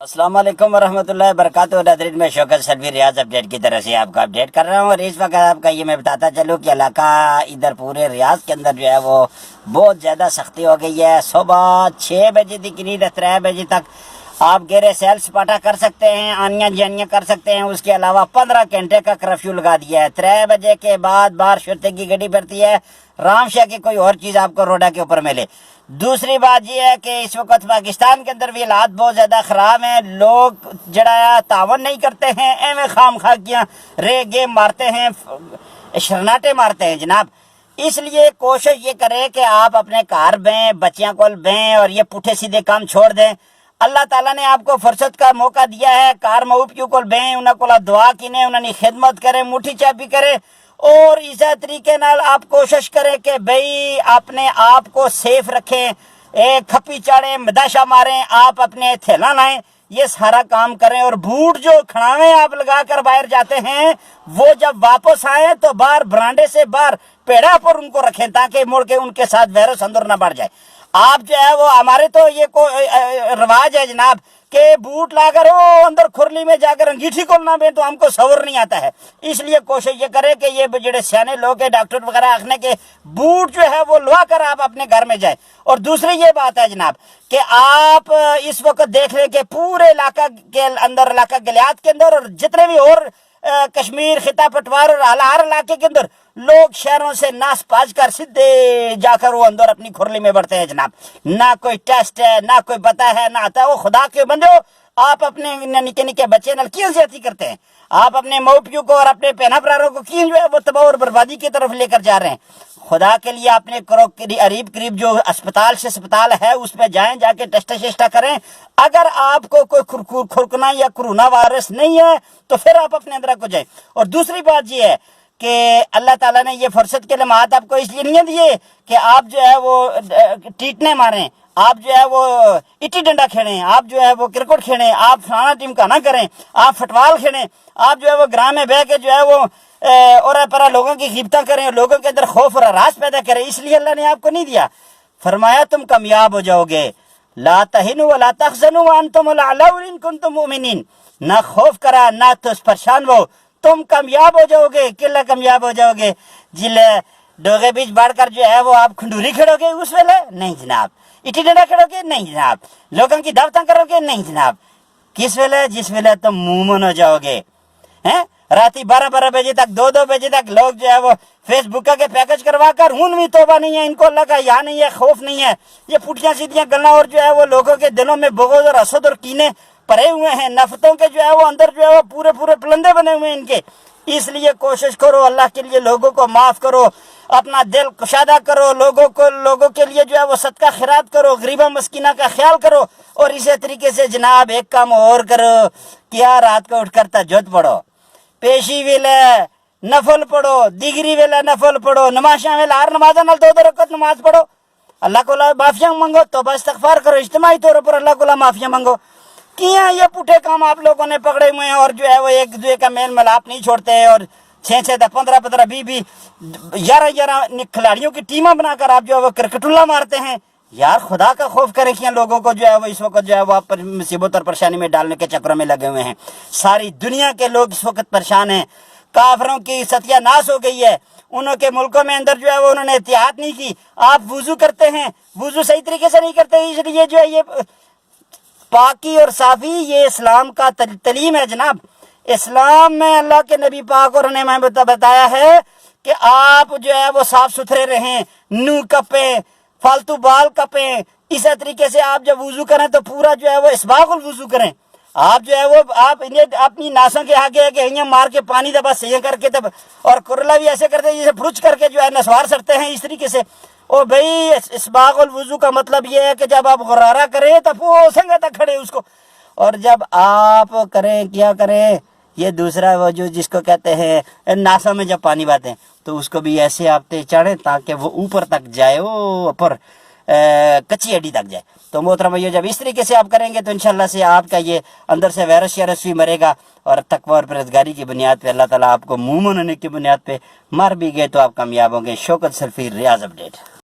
السلام علیکم ورحمۃ اللہ وبرکاتہ ناظرین، میں شوکت سلوی ریاض اپڈیٹ کی طرح سے آپ کا اپڈیٹ کر رہا ہوں، اور اس وقت آپ کا یہ میں بتاتا چلوں کہ علاقہ ادھر پورے ریاض کے اندر جو ہے وہ بہت زیادہ سختی ہو گئی ہے۔ صبح 6 بجے تقریباً 3 بجے تک آپ گیرے سیل سپاٹا کر سکتے ہیں، آنیاں جانیاں کر سکتے ہیں، اس کے علاوہ 15 گھنٹے کا کرفیو لگا دیا ہے۔ 3 بجے کے بعد باہر شرطے کی گاڑی پھرتی ہے، رام شاہ کی کوئی اور چیز آپ کو روڈا کے اوپر ملے۔ دوسری بات یہ ہے کہ اس وقت پاکستان کے اندر بھی حالات بہت زیادہ خراب ہیں، لوگ جڑا تعاون نہیں کرتے ہیں، ایویں خام خاکیاں رے گیم مارتے ہیں، شرناٹے مارتے ہیں جناب۔ اس لیے کوشش یہ کریں کہ آپ اپنے گھر بہیں، بچیاں کو بہیں، اور یہ پٹھے سیدھے کام چھوڑ دیں۔ اللہ تعالیٰ نے آپ کو فرصت کا موقع دیا ہے، کار موپیو کو بہیں، انہوں کو دعا کینے، انہوں نے خدمت کریں، مٹھی چاپی کریں، اور اسی طریقے نال آپ کوشش کریں کہ بھئی اپنے آپ کو سیف رکھیں، کھپی چاڑیں، مداشا ماریں، آپ اپنے تھیلا لائیں، یہ سارا کام کریں۔ اور بوٹ جو کھڑاویں آپ لگا کر باہر جاتے ہیں، وہ جب واپس آئیں تو باہر برانڈے سے باہر پیڑا پر ان کو رکھیں، تاکہ مڑ کے ان کے ساتھ وائرس اندر نہ بڑھ جائے۔ آپ جو ہے وہ ہمارے تو یہ رواج ہے جناب کہ بوٹ لا کر وہ اندر کھرلی میں جا کر انگیٹھی کو نہ بیں تو ہم کو صبر نہیں آتا ہے۔ اس لیے کوشش یہ کریں کہ یہ جڑے سیانے لوگ ہیں، ڈاکٹر وغیرہ آخنے کے بوٹ جو ہے وہ لوا کر آپ اپنے گھر میں جائیں۔ اور دوسری یہ بات ہے جناب کہ آپ اس وقت دیکھ لیں کہ پورے علاقہ کے اندر، علاقہ گلیات کے اندر، اور جتنے بھی اور کشمیر، خطہ پٹوار اور ہر علاقے کے اندر لوگ شہروں سے ناس پاج کر سیدھے جا کر وہ اندر اپنی کھرلی میں بڑھتے ہیں جناب۔ نہ کوئی ٹیسٹ ہے، نہ کوئی پتہ ہے، نہ آتا ہے۔ وہ خدا کے بندے ہو، آپ اپنے نکے نکے بچے نال کیوں زیادتی کرتے ہیں؟ آپ اپنے موپیو کو اور اپنے پہنا پراروں کو کیوں جو ہے وہ تباہ اور بربادی کی طرف لے کر جا رہے ہیں؟ خدا کے لیے اپنے قریب جو اسپتال سے اسپتال ہے اس پہ جائیں، جا کے ٹیسٹا شیسٹا کریں۔ اگر آپ کو کوئی کھرکنا یا کرونا وائرس نہیں ہے تو پھر آپ اپنے اندر کو جائیں۔ اور دوسری بات یہ ہے کہ اللہ تعالیٰ نے یہ فرصت کے لمحات آپ کو اس لیے نہیں دیے کہ آپ جو ہے وہ ٹیٹنے ماریں، آپ جو ہے وہ اٹی ڈنڈا کھیلیں، آپ جو ہے وہ کرکٹ کھیلیں، آپ فلانا ٹیم کا نہ کریں، آپ فٹ بال کھیلیں، آپ جو ہے وہ گراؤنڈ میں بہ کے جو ہے وہ اور پرا لوگوں کی غیبتیں کریں، لوگوں کے اندر خوف اور ہراس پیدا کریں۔ اس لیے اللہ نے آپ کو نہیں دیا۔ فرمایا تم کامیاب ہو جاؤ گے، لا تہنوا ولا تحزنوا وانتم الاعلون ان کنتم مؤمنین۔ نہ خوف کرا، نہ تو پریشان ہو، تم کامیاب ہو جاؤ گے۔ کلا کامیاب ہو جاؤ گے جل ڈوگے بیچ بڑھ کر جو ہے وہ آپ کھنڈوری کھڑو گے اس ویلے؟ نہیں جناب۔ اٹی ڈنڈا کھڑو گے؟ نہیں جناب۔ لوگوں کی دعوتیں کرو گے؟ نہیں جناب۔ کس ویلے؟ جس ویلے تم مومن ہو جاؤ گے۔ راتی 12 بجے تک، 2 بجے تک لوگ جو ہے وہ فیس بک کے پیکج کروا کر ہون بھی توبہ نہیں ہے، ان کو اللہ کا یا نہیں ہے، خوف نہیں ہے، یہ پٹھیاں سیدھیاں گلاں، اور جو ہے وہ لوگوں کے دلوں میں بغض اور حسد اور کینے پڑے ہوئے ہیں، نفرتوں کے جو ہے وہ اندر جو ہے وہ پورے پلندے بنے ہوئے ہیں ان کے۔ اس لیے کوشش کرو، اللہ کے لیے لوگوں کو معاف کرو، اپنا دل کشادہ کرو، لوگوں کے لیے جو ہے وہ صدقہ خیرات کرو، غریبہ مسکینہ کا خیال کرو۔ اور اسی طریقے سے جناب ایک کام اور کرو، کیا رات کو اٹھ کر تہجد پڑھو، پیشی ویلے نفل پڑھو، دیگری ویلے نفل پڑھو، نمازاں ویلے ہر نمازاں نال 2 رکعت نماز پڑھو، اللہ کو معافیاں منگو، توبہ استغفار کرو، اجتماعی طور پر اللہ کو معافیاں منگو۔ کیا یہ پٹھے کام آپ لوگوں نے پکڑے ہوئے ہیں، اور جو ہے وہ ایک دوسرے کا میل ملاپ نہیں چھوڑتے ہیں، اور 6 15 20 11 کھلاڑیوں کی ٹیمیں بنا کر آپ جو ہے وہ کرکٹ اللہ مارتے ہیں۔ یار خدا کا خوف کریں کہ لوگوں کو جو ہے وہ اس وقت جو ہے وہ آپ پر مصیبت اور پریشانی میں ڈالنے کے چکروں میں لگے ہوئے ہیں۔ ساری دنیا کے لوگ اس وقت پریشان ہیں، کافروں کی ستیہ ناش ہو گئی ہے، انہوں کے ملکوں میں اندر جو ہے وہ انہوں نے احتیاط نہیں کی۔ آپ وضو کرتے ہیں، وضو صحیح طریقے سے نہیں کرتے، اس لیے جو ہے یہ پاکی اور صافی یہ اسلام کا تعلیم ہے جناب۔ اسلام میں اللہ کے نبی پاک اور نے بتایا ہے کہ آپ جو ہے وہ صاف ستھرے رہیں، نو کپیں، فالتو بال کپیں، اسی طریقے سے آپ جب وضو کریں تو پورا جو ہے وہ اسباغ الوضو کریں۔ آپ جو ہے وہ آپ انہیں اپنی ناسوں کے آگے کہ مار کے پانی دبا سیاں کر کے تب، اور کرلا بھی ایسے کرتے ہیں جیسے پھڑچ کر کے جو ہے نسوار سڑتے ہیں اس طریقے سے۔ او بھئی اسباغ الوضو کا مطلب یہ ہے کہ جب آپ غرارہ کریں تو وہ سنگا تک کھڑے اس کو، اور جب آپ کریں کیا کریں یہ دوسرا وہ جو جس کو کہتے ہیں ناسا میں جب پانی باتیں تو اس کو بھی ایسے آپ چڑھیں تاکہ وہ اوپر تک جائے، وہ اوپر کچی ہڈی تک جائے۔ تو محترم بھائیو جب اس طریقے سے آپ کریں گے تو انشاءاللہ سے آپ کا یہ اندر سے وائرس شیرس بھی مرے گا، اور تقوی اور پرہیزگاری کی بنیاد پہ اللہ تعالیٰ آپ کو مومن ہونے کی بنیاد پہ مر بھی گئے تو آپ کامیاب ہوں گے۔ شوکت سلفی ریاض اپڈیٹ۔